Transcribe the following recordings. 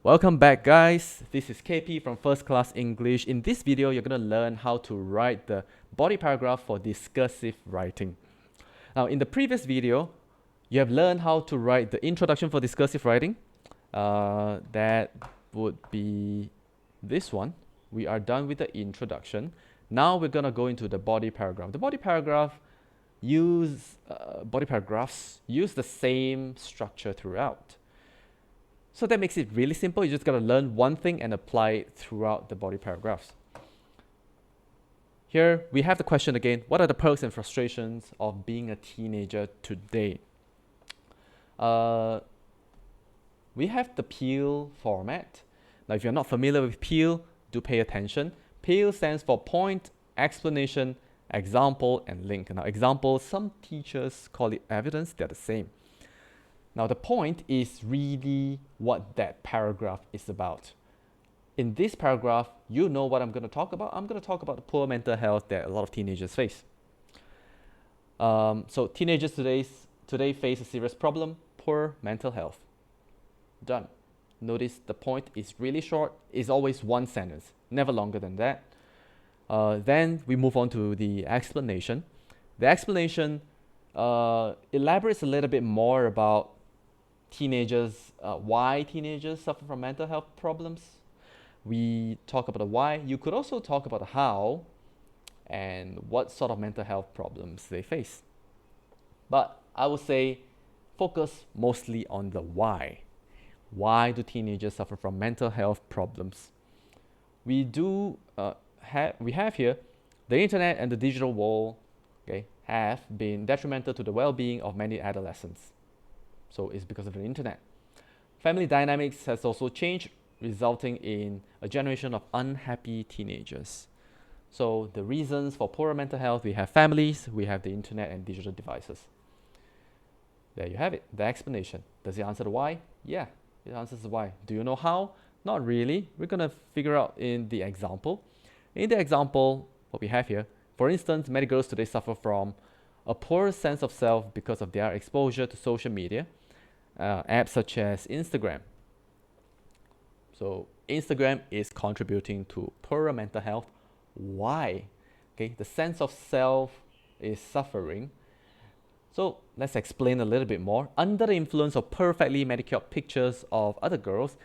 Welcome back, guys. This is KP from First Class English. In this video, you're going to learn how to write the body paragraph for discursive writing. Now, in the previous video, you have learned how to write the introduction for discursive writing. That would be this one. We are done with the introduction. Now we're going to go into the body paragraph. The body paragraphs use the same structure throughout. So that makes it really simple. You just got to learn one thing and apply it throughout the body paragraphs. Here we have the question again. What are the perks and frustrations of being a teenager today? We have the PEAL format. Now, if you're not familiar with PEAL, do pay attention. PEAL stands for point, explanation, example, and link. Now, example, some teachers call it evidence. They're the same. Now, the point is really what that paragraph is about. In this paragraph, you know what I'm going to talk about. I'm going to talk about the poor mental health that a lot of teenagers face. So teenagers today face a serious problem, poor mental health. Done. Notice the point is really short. It's always one sentence, never longer than that. Then we move on to the explanation. The explanation elaborates a little bit more about teenagers, why teenagers suffer from mental health problems. We talk about the why. You could also talk about the how and what sort of mental health problems they face. But I would say focus mostly on the why. Why do teenagers suffer from mental health problems? We have here the internet and the digital world, have been detrimental to the well-being of many adolescents. So it's because of the internet. Family dynamics has also changed, resulting in a generation of unhappy teenagers. So the reasons for poorer mental health, we have families, we have the internet and digital devices. There you have it, the explanation. Does it answer the why? Yeah, it answers the why. Do you know how? Not really. We're going to figure out in the example. In the example, what we have here, for instance, many girls today suffer from a poor sense of self because of their exposure to social media, apps such as Instagram. So Instagram is contributing to poorer mental health. Why? The sense of self is suffering. So let's explain a little bit more. Under the influence of perfectly manicured pictures of other girls,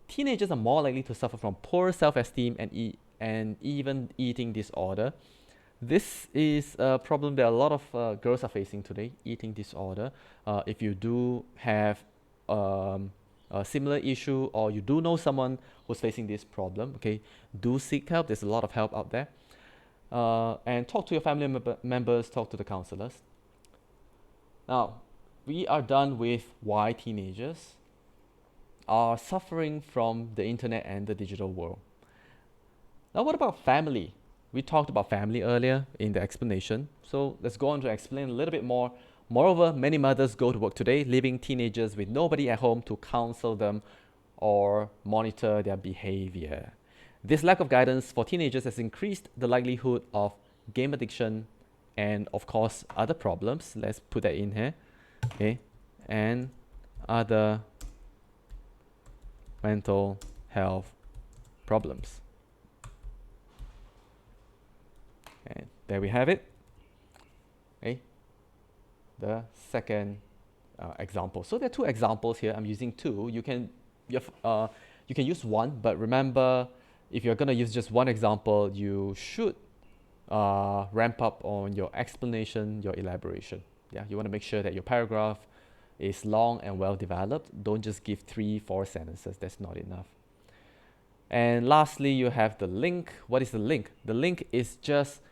teenagers are more likely to suffer from poor self-esteem and even eating disorder. This is a problem that a lot of girls are facing today, eating disorder. If you do have a similar issue or you do know someone who's facing this problem, do seek help. There's a lot of help out there. And talk to your family members, talk to the counselors. Now, we are done with why teenagers are suffering from the internet and the digital world. Now, what about family? We talked about family earlier in the explanation, so let's go on to explain a little bit more. Moreover, many mothers go to work today, leaving teenagers with nobody at home to counsel them or monitor their behavior. This lack of guidance for teenagers has increased the likelihood of game addiction and, of course, other problems. Let's put that in here, and other mental health problems. And there we have it. The second example. So there are two examples here. I'm using two. You can use one, but remember, if you're gonna use just one example, you should ramp up on your explanation, your elaboration. You want to make sure that your paragraph is long and well developed. Don't just give 3-4 sentences. That's not enough. And lastly, you have the link. What is the link? The link is just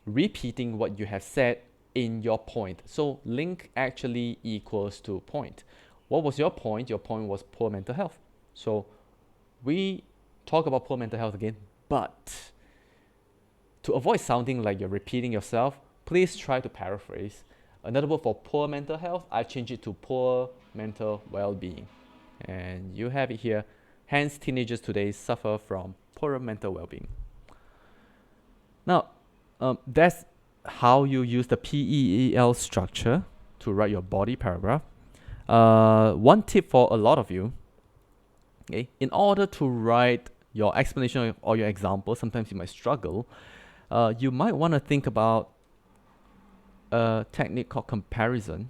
repeating what you have said in your point. So link actually equals to point. What was your point? Your point was poor mental health. So we talk about poor mental health again, but to avoid sounding like you're repeating yourself, please try to paraphrase. Another word for poor mental health, I've changed it to poor mental well-being. And you have it here. Hence, teenagers today suffer from poor mental well-being. Now, that's how you use the PEAL structure to write your body paragraph. One tip for a lot of you Okay, in order to write your explanation or your example, sometimes you might struggle. You might want to think about a technique called comparison.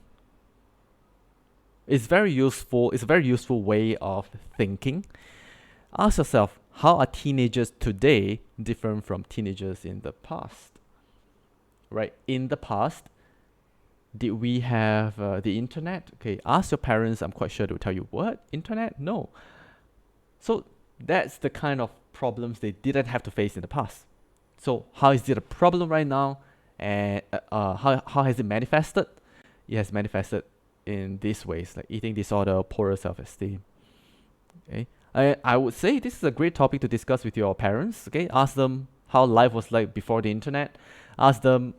It's very useful. It's a very useful way of thinking. Ask yourself, how are teenagers today different from teenagers in the past? Right? In the past, did we have the internet? Okay, ask your parents. I'm quite sure they'll tell you, what? Internet? No. So that's the kind of problems they didn't have to face in the past. So how is it a problem right now? And how has it manifested? It has manifested in these ways, like eating disorder, poorer self-esteem. Okay, I would say this is a great topic to discuss with your parents. Okay, ask them how life was like before the internet. Ask them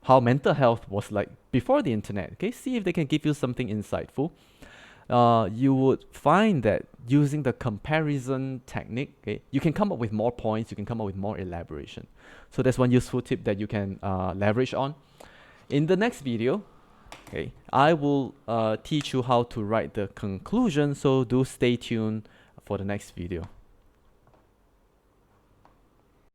how mental health was like before the internet. Okay, see if they can give you something insightful. You would find that using the comparison technique, okay, you can come up with more points, you can come up with more elaboration. So that's one useful tip that you can leverage on. In the next video, okay, I will teach you how to write the conclusion, so do stay tuned for the next video.